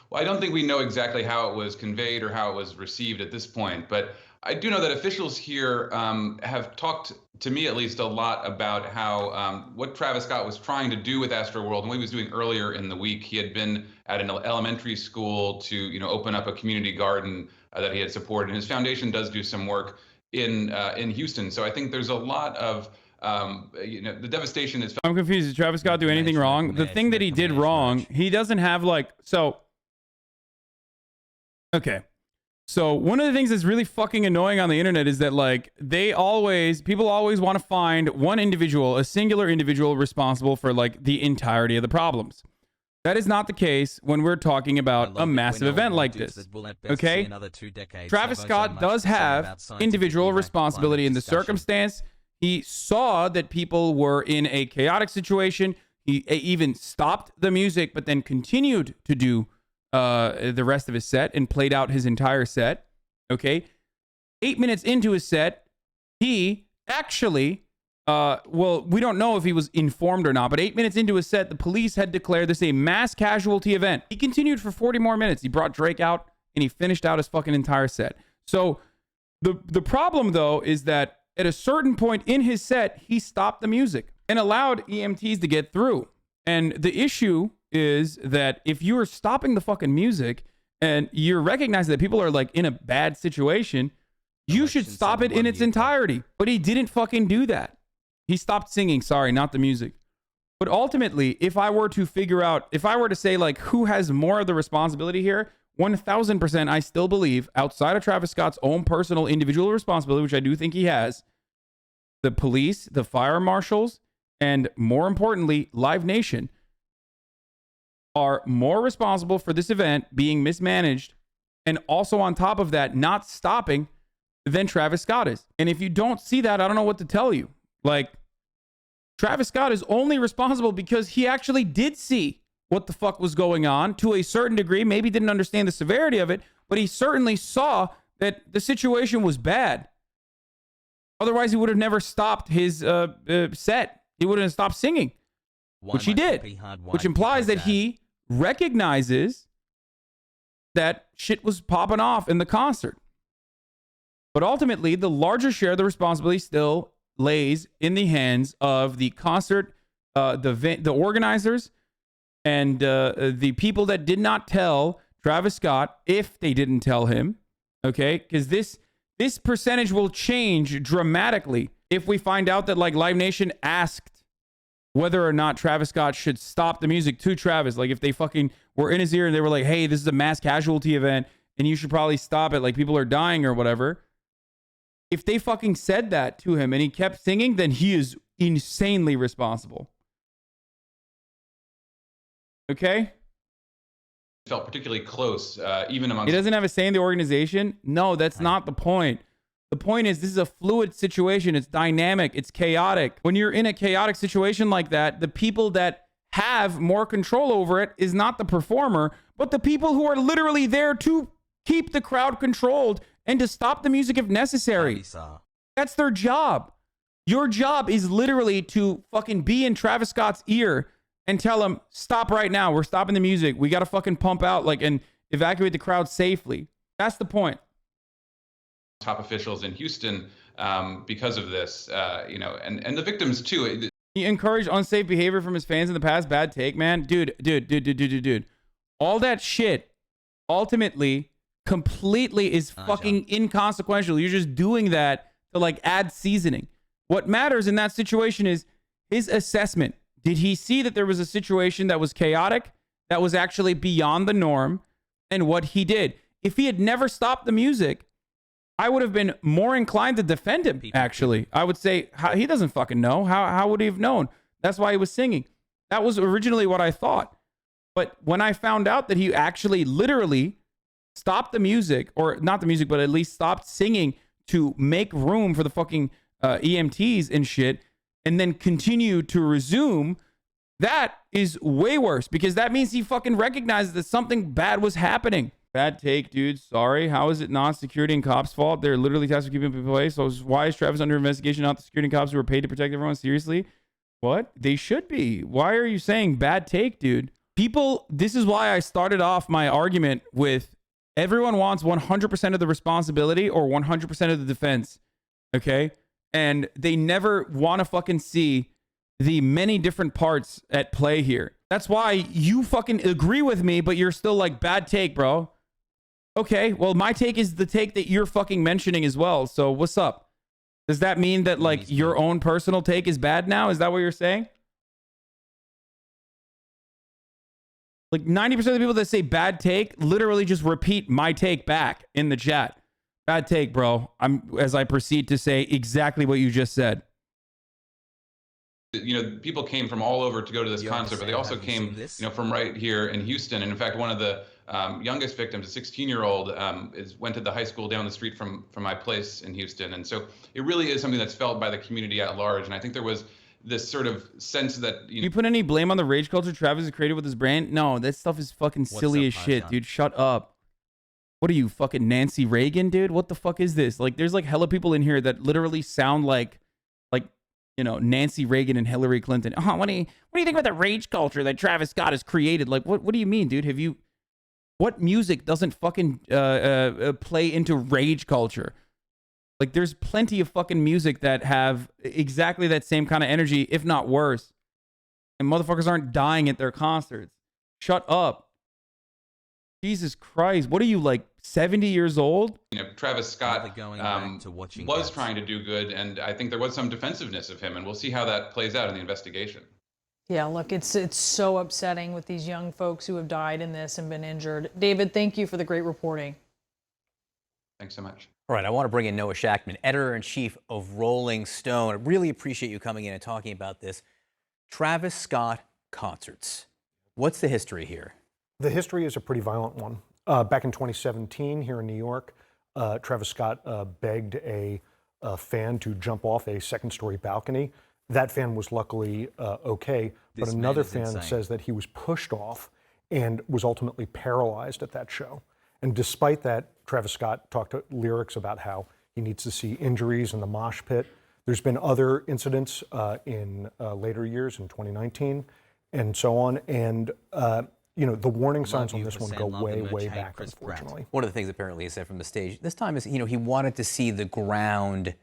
Well, I don't think we know exactly how it was conveyed or how it was received at this point, but I do know that officials here have talked to me, at least, a lot about how what Travis Scott was trying to do with Astroworld and what he was doing earlier in the week. He had been at an elementary school to, open up a community garden that he had supported, and his foundation does do some work in Houston. So I think there's a lot of the devastation is. I'm confused. Did Travis Scott do anything wrong? The thing that he did wrong, he doesn't have okay. So one of the things that's really fucking annoying on the internet is that people always want to find one individual, a singular individual responsible for the entirety of the problems. That is not the case when we're talking about a massive event like this. Okay? Travis Scott does have individual responsibility in the circumstance. He saw that people were in a chaotic situation. He even stopped the music, but then continued to do the rest of his set and played out his entire set. Okay. 8 minutes into his set, he actually, we don't know if he was informed or not, but 8 minutes into his set, the police had declared this a mass casualty event. He continued for 40 more minutes. He brought Drake out and he finished out his fucking entire set. So the problem, though, is that at a certain point in his set, he stopped the music and allowed EMTs to get through. And the issue is that if you are stopping the fucking music and you're recognizing that people are in a bad situation, you should stop it in its entirety. But he didn't fucking do that. He stopped singing. Sorry, not the music. But ultimately, if I were to say who has more of the responsibility here, 1000% I still believe, outside of Travis Scott's own personal individual responsibility, which I do think he has, the police, the fire marshals, and more importantly, Live Nation are more responsible for this event being mismanaged, and also on top of that, not stopping, than Travis Scott is. And if you don't see that, I don't know what to tell you. Travis Scott is only responsible because he actually did see what the fuck was going on to a certain degree. Maybe didn't understand the severity of it, but he certainly saw that the situation was bad. Otherwise, he would have never stopped his set. He wouldn't have stopped singing, which he did, which implies that he recognizes that shit was popping off in the concert. But ultimately, the larger share of the responsibility still lays in the hands of the concert, the organizers, and the people that did not tell Travis Scott, if they didn't tell him, okay? Because this percentage will change dramatically if we find out that Live Nation asked whether or not Travis Scott should stop the music to Travis. If they fucking were in his ear and they were like, hey, this is a mass casualty event and you should probably stop it. People are dying or whatever. If they fucking said that to him and he kept singing, then he is insanely responsible. Okay? Felt particularly close, even amongst. He doesn't have a say in the organization? No, that's not the point. The point is, this is a fluid situation. It's dynamic. It's chaotic. When you're in a chaotic situation like that, the people that have more control over it is not the performer, but the people who are literally there to keep the crowd controlled and to stop the music if necessary. That's their job. Your job is literally to fucking be in Travis Scott's ear and tell him, stop right now. We're stopping the music. We got to fucking pump out and evacuate the crowd safely. That's the point. Top officials in Houston because of this, and the victims too. He encouraged unsafe behavior from his fans in the past. Bad take, man. Dude. All that shit ultimately completely is fucking inconsequential. You're just doing that to add seasoning. What matters in that situation is his assessment. Did he see that there was a situation that was chaotic, that was actually beyond the norm, and what he did? If he had never stopped the music, I would have been more inclined to defend him, actually. I would say, he doesn't fucking know. How would he have known? That's why he was singing. That was originally what I thought. But when I found out that he actually literally stopped the music, or not the music, but at least stopped singing to make room for the fucking EMTs and shit, and then continue to resume, that is way worse, because that means he fucking recognizes that something bad was happening. Bad take, dude. Sorry. How is it not security and cops' fault? They're literally tasked with keeping people away. So why is Travis under investigation, not the security and cops who are paid to protect everyone? Seriously? What? They should be. Why are you saying bad take, dude? People, this is why I started off my argument with everyone wants 100% of the responsibility or 100% of the defense. Okay? And they never want to fucking see the many different parts at play here. That's why you fucking agree with me, but you're still like, bad take, bro. Okay, well, my take is the take that you're fucking mentioning as well. So what's up? Does that mean that like your own personal take is bad now? Is that what you're saying? Like 90% of the people that say bad take literally just repeat my take back in the chat. Bad take, bro. As I proceed to say exactly what you just said. You know, people came from all over to go to this concert, but they also came, you know, from right here in Houston. And in fact, one of the youngest victims, a 16-year-old, went to the high school down the street from my place in Houston. And so it really is something that's felt by the community at large. And I think there was this sort of sense that, you know, you put any blame on the rage culture Travis has created with his brand? No, that stuff is fucking silly as shit, dude. Shut up. What are you, fucking Nancy Reagan, dude? What the fuck is this? Like, there's like hella people in here that literally sound like, you know, Nancy Reagan and Hillary Clinton. What do you think about the rage culture that Travis Scott has created? Like, what do you mean, dude? What music doesn't fucking play into rage culture? Like, there's plenty of fucking music that have exactly that same kind of energy, if not worse. And motherfuckers aren't dying at their concerts. Shut up. Jesus Christ. What are you, like 70 years old? You know, Travis Scott was trying to do good, and I think there was some defensiveness of him, and we'll see how that plays out in the investigation. Yeah, look, it's so upsetting with these young folks who have died in this and been injured. David, thank you for the great reporting. Thanks so much. All right, I want to bring in Noah Shackman, editor-in-chief of Rolling Stone. I really appreciate you coming in and talking about this. Travis Scott concerts. What's the history here? The history is a pretty violent one. Back in 2017 here in New York, Travis Scott begged a fan to jump off a second-story balcony. That fan was luckily okay, but another fan says that he was pushed off and was ultimately paralyzed at that show. And despite that, Travis Scott talked to lyrics about how he needs to see injuries in the mosh pit. There's been other incidents in later years, in 2019, and so on. And you know, the warning signs on this one go way, way back, unfortunately. One of the things apparently he said from the stage this time is, you know, he wanted to see the ground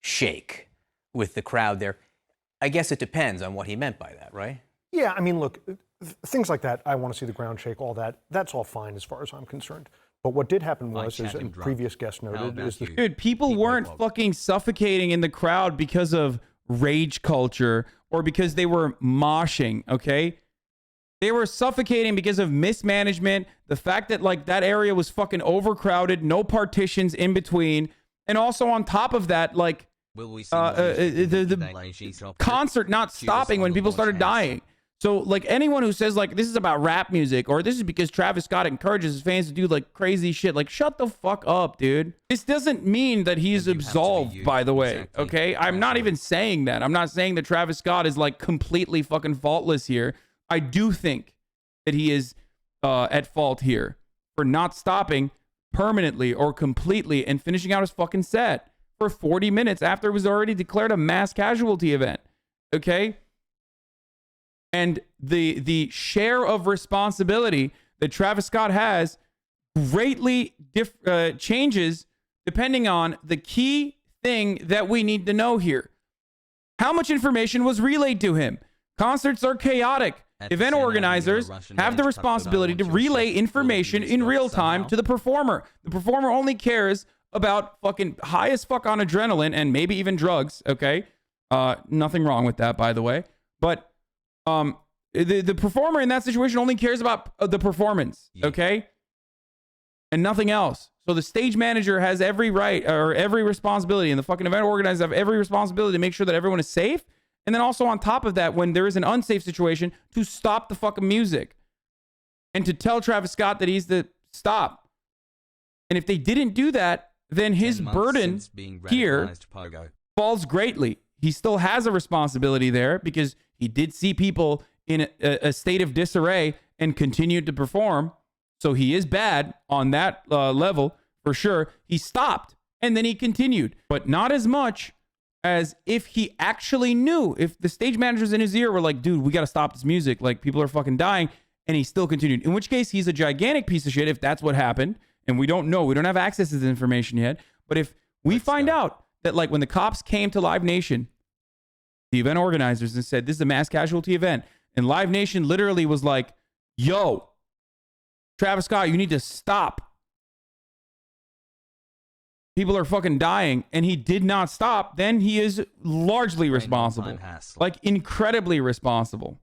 shake with the crowd there. I guess it depends on what he meant by that, right? Yeah, I mean, look, things like that, I want to see the ground shake, all that, that's all fine as far as I'm concerned. But what did happen was, as a previous guest noted, is that... Dude, people weren't fucking suffocating in the crowd because of rage culture or because they were moshing, okay? They were suffocating because of mismanagement, the fact that like that area was fucking overcrowded, no partitions in between, and also on top of that, like the concert not stopping when people started dying. So like anyone who says like this is about rap music or this is because Travis Scott encourages his fans to do like crazy shit, like shut the fuck up, dude. This doesn't mean that he's absolved, by the way, okay? I'm not even saying that. I'm not saying that Travis Scott is like completely fucking faultless here. I do think that he is at fault here for not stopping permanently or completely and finishing out his fucking set for 40 minutes after it was already declared a mass casualty event. Okay? And the share of responsibility that Travis Scott has greatly changes depending on the key thing that we need to know here. How much information was relayed to him? Concerts are chaotic. Event organizers have the responsibility to relay information in real time to the performer. The performer only cares about fucking high as fuck on adrenaline and maybe even drugs, okay? Nothing wrong with that, by the way. But the performer in that situation only cares about the performance, okay? And nothing else. So the stage manager has every right or every responsibility, and the fucking event organizers have every responsibility to make sure that everyone is safe. And then also on top of that, when there is an unsafe situation, to stop the fucking music. And to tell Travis Scott that he's to stop. And if they didn't do that, then his burden here falls greatly. He still has a responsibility there because he did see people in a state of disarray and continued to perform. So he is bad on that level for sure. He stopped and then he continued, but not as much as if he actually knew. If the stage managers in his ear were like, dude, we got to stop this music. Like, people are fucking dying. and he still continued. In which case, he's a gigantic piece of shit if that's what happened. And we don't know. We don't have access to this information yet. But if we find out that, like, when the cops came to Live Nation, the event organizers, and said, this is a mass casualty event, and Live Nation literally was like, yo, Travis Scott, you need to stop. People are fucking dying, and he did not stop, then he is largely responsible. Like, incredibly responsible.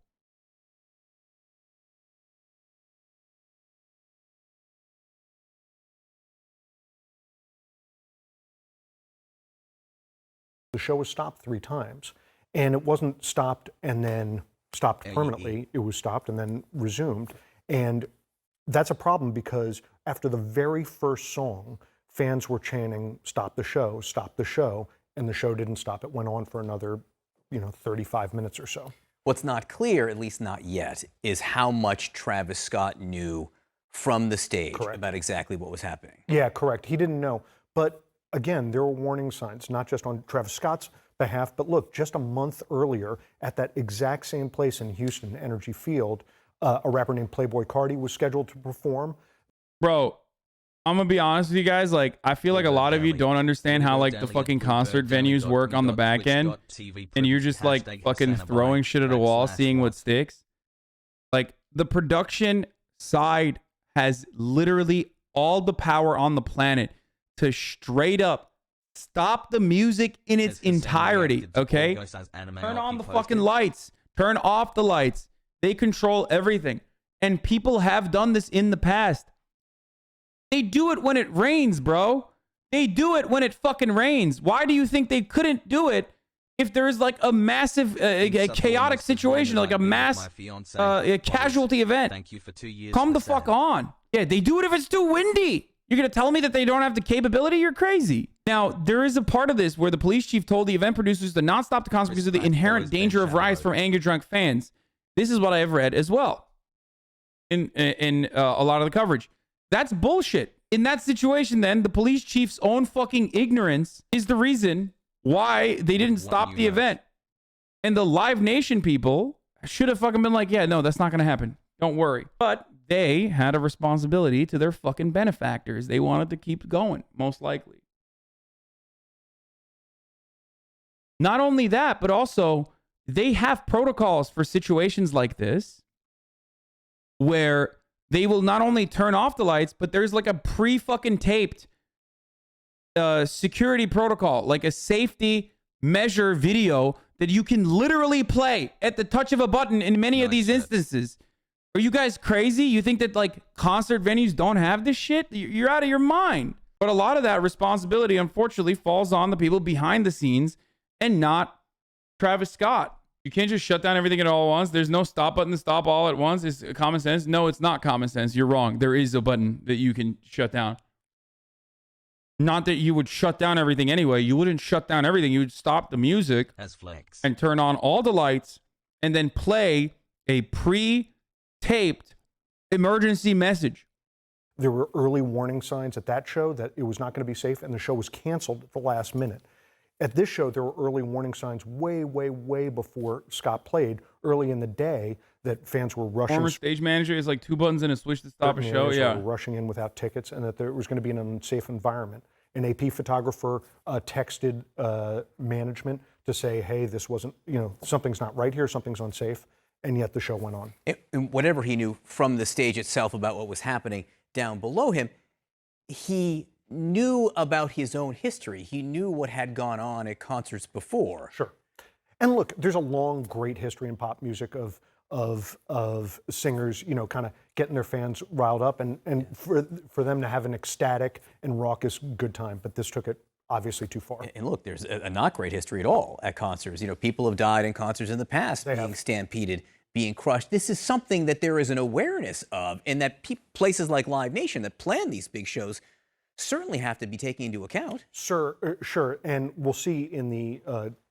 The show was stopped 3 times, and it wasn't stopped and then stopped permanently. It was stopped and then resumed. And that's a problem because after the very first song, fans were chanting, stop the show, and the show didn't stop. It went on for another, 35 minutes or so. What's not clear, at least not yet, is how much Travis Scott knew from the stage about exactly what was happening. Yeah, correct. He didn't know. But again, there were warning signs, not just on Travis Scott's behalf, but look, just a month earlier at that exact same place in Houston, Energy Field, a rapper named Playboi Carti was scheduled to perform. Bro, I'm gonna be honest with you guys. Like, I feel like a lot of you don't understand how, like, the fucking concert venues work on the back end, and you're just like fucking throwing shit at a wall, seeing what sticks. Like, the production side has literally all the power on the planet to straight up stop the music in its entirety. Okay, turn on the fucking lights, turn off the lights. They control everything, and people have done this in the past. They do it when it rains, bro. They do it when it fucking rains. Why do you think they couldn't do it if there is like a massive, a chaotic situation, like a mass a casualty event? Come the fuck on. Yeah, they do it if it's too windy. You're going to tell me that they don't have the capability? You're crazy. Now, there is a part of this where the police chief told the event producers to not stop the concert because of the inherent danger of riots from angry drunk fans. This is what I have read as well in a lot of the coverage. That's bullshit. In that situation, then, the police chief's own fucking ignorance is the reason why they didn't stop the event. And the Live Nation people should have fucking been like, yeah, no, that's not going to happen. Don't worry. But they had a responsibility to their fucking benefactors. They wanted to keep going, most likely. Not only that, but also they have protocols for situations like this where they will not only turn off the lights, but there's like a pre-fucking taped security protocol, like a safety measure video that you can literally play at the touch of a button in many of these instances. Are you guys crazy? You think that like concert venues don't have this shit? You're out of your mind. But a lot of that responsibility, unfortunately, falls on the people behind the scenes and not Travis Scott. You can't just shut down everything at all at once. There's no stop button to stop all at once. It's common sense. No, it's not common sense. You're wrong. There is a button that you can shut down. Not that you would shut down everything anyway. You wouldn't shut down everything. You would stop the music and turn on all the lights and then play a pre-taped emergency message. There were early warning signs at that show that it was not going to be safe, and the show was canceled at the last minute. At this show, there were early warning signs way, way, way before Scott played, early in the day, that fans were rushing. Former stage manager is like 2 buttons and a switch to stop a show. Yeah, were rushing in without tickets, and that there was going to be an unsafe environment. An AP photographer texted management to say, "Hey, this wasn't, something's not right here, something's unsafe," and yet the show went on. And whatever he knew from the stage itself about what was happening down below him, he knew about his own history. He knew what had gone on at concerts before. Sure. And look, there's a long, great history in pop music of singers, kind of getting their fans riled up and for them to have an ecstatic and raucous good time. But this took it obviously too far. And look, there's a not great history at all at concerts. People have died in concerts in the past, being stampeded, being crushed. This is something that there is an awareness of, and that places like Live Nation that plan these big shows certainly have to be taken into account. Sure. And we'll see in the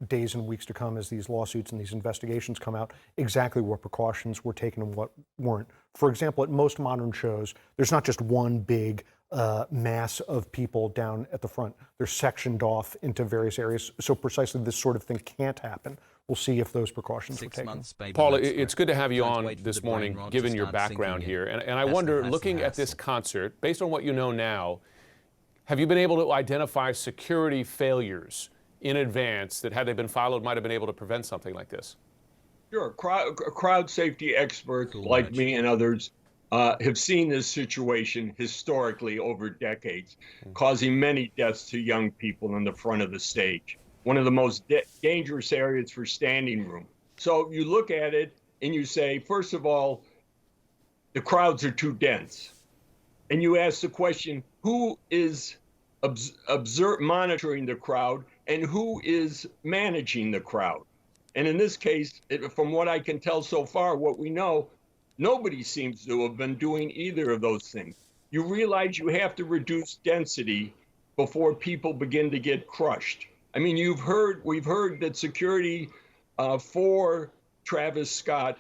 days and weeks to come as these lawsuits and these investigations come out exactly what precautions were taken and what weren't. For example, at most modern shows, there's not just one big mass of people down at the front. They're sectioned off into various areas. So precisely this sort of thing can't happen. we'll see if those precautions were taken. Paul, it's good to have you on this morning, given your background here. And I wonder, looking at this concert, based on what you know now, have you been able to identify security failures in advance that, had they been followed, might have been able to prevent something like this? Sure. Crowd safety experts like me and others have seen this situation historically over decades, causing many deaths to young people in the front of the stage. One of the most dangerous areas for standing room. So you look at it and you say, first of all, the crowds are too dense. And you ask the question, who is monitoring the crowd and who is managing the crowd? And in this case, from what I can tell so far, what we know, nobody seems to have been doing either of those things. You realize you have to reduce density before people begin to get crushed. I mean, we've heard that security for Travis Scott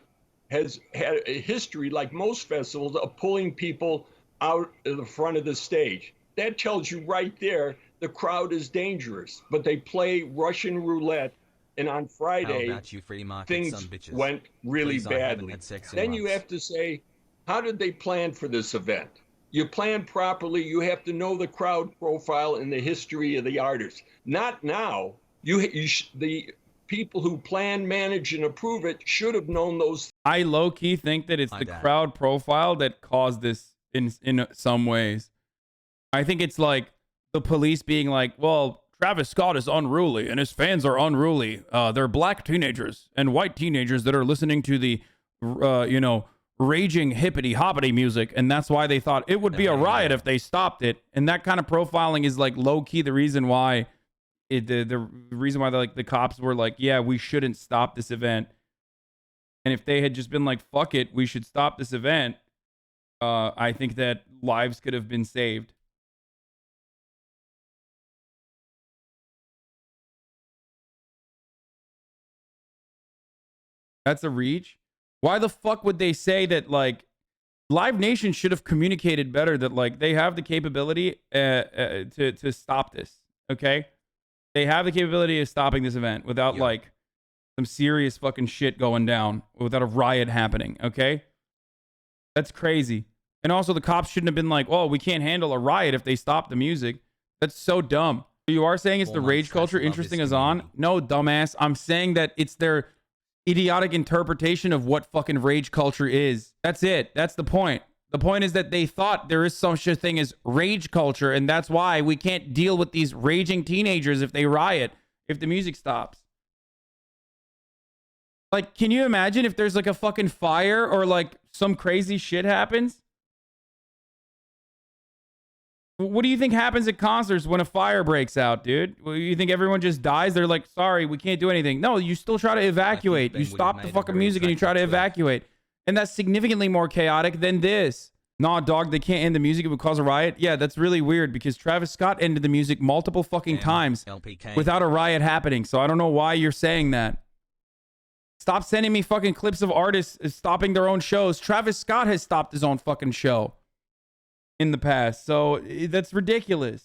has had a history, like most festivals, of pulling people out of the front of the stage. That tells you right there the crowd is dangerous, but they play Russian roulette. And on Friday, things went really badly. Then you have to say, how did they plan for this event? You plan properly. You have to know the crowd profile and the history of the artist. Not now. The people who plan, manage, and approve it should have known those. I low-key think that it's the crowd profile that caused this in some ways. I think it's like the police being like, well, Travis Scott is unruly and his fans are unruly. They're black teenagers and white teenagers that are listening to the, raging hippity hoppity music. And that's why they thought it would be a riot if they stopped it. And that kind of profiling is like low key the reason why the reason why the cops were like, yeah, we shouldn't stop this event. And if they had just been like, fuck it, we should stop this event. I think that lives could have been saved. That's a reach. Why the fuck would they say that, like, Live Nation should have communicated better that, like, they have the capability to stop this, okay? They have the capability of stopping this event without, like, some serious fucking shit going down, without a riot happening, okay? That's crazy. And also, the cops shouldn't have been like, oh, we can't handle a riot if they stop the music. That's so dumb. You are saying it's the rage culture interesting Hasan? No, dumbass. I'm saying that it's their idiotic interpretation of what fucking rage culture is. That's it. That's the point. The point is that they thought there is such a thing as rage culture, and that's why we can't deal with these raging teenagers if they riot, if the music stops. Like, can you imagine if there's like a fucking fire or like some crazy shit happens? What do you think happens at concerts when a fire breaks out, dude? You think everyone just dies? They're like, sorry, we can't do anything. No, you still try to evacuate. You stop the fucking music and you try to evacuate. And that's significantly more chaotic than this. Nah, dog, they can't end the music. It would cause a riot. Yeah, that's really weird because Travis Scott ended the music multiple fucking times without a riot happening. So I don't know why you're saying that. Stop sending me fucking clips of artists stopping their own shows. Travis Scott has stopped his own fucking show in the past. So that's ridiculous.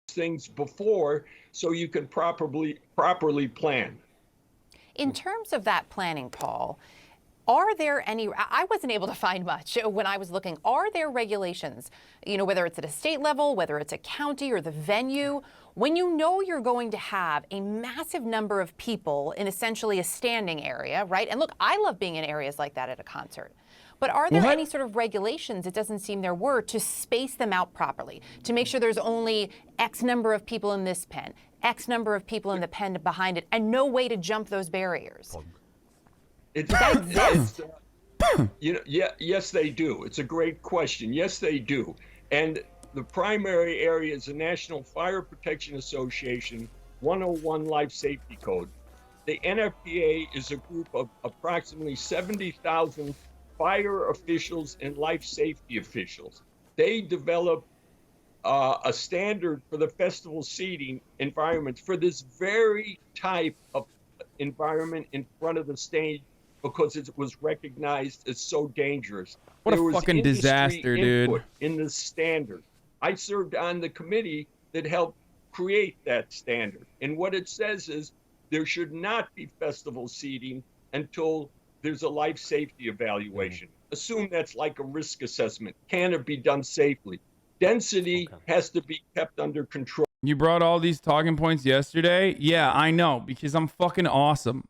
Things before so you can properly plan. In terms of that planning, Paul, are there any, I wasn't able to find much when I was looking, are there regulations, whether it's at a state level, whether it's a county or the venue, when you know you're going to have a massive number of people in essentially a standing area, right? And look, I love being in areas like that at a concert. But are there any sort of regulations, it doesn't seem there were, to space them out properly, to make sure there's only X number of people in this pen, X number of people in the pen behind it, and no way to jump those barriers? Yes, they do. It's a great question. Yes, they do. And the primary area is the National Fire Protection Association 101 Life Safety Code. The NFPA is a group of approximately 70,000 fire officials and life safety officials. They develop a standard for the festival seating environments for this very type of environment in front of the stage because it was recognized as so dangerous. What There a was fucking industry disaster, dude. input in the standard. I served on the committee that helped create that standard. And what it says is there should not be festival seating until there's a life safety evaluation. Assume that's like a risk assessment. Can it be done safely? Density has to be kept under control. You brought all these talking points yesterday? Yeah, I know, because I'm fucking awesome.